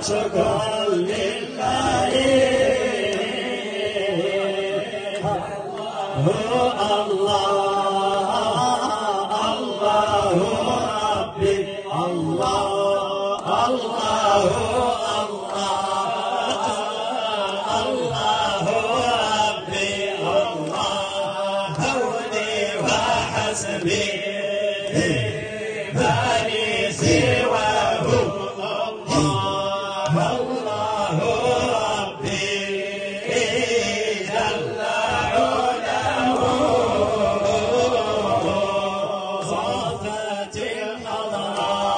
شكرا لله الله ربي الله ربي الله هوني وحسبي مالي سواه الله ربي جل علاه صافت الحضراء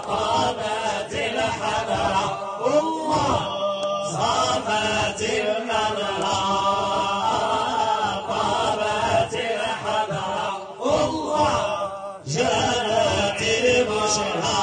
طابت الحضراء الله صافت المنراء طابت الحضراء الله جاءت البشرى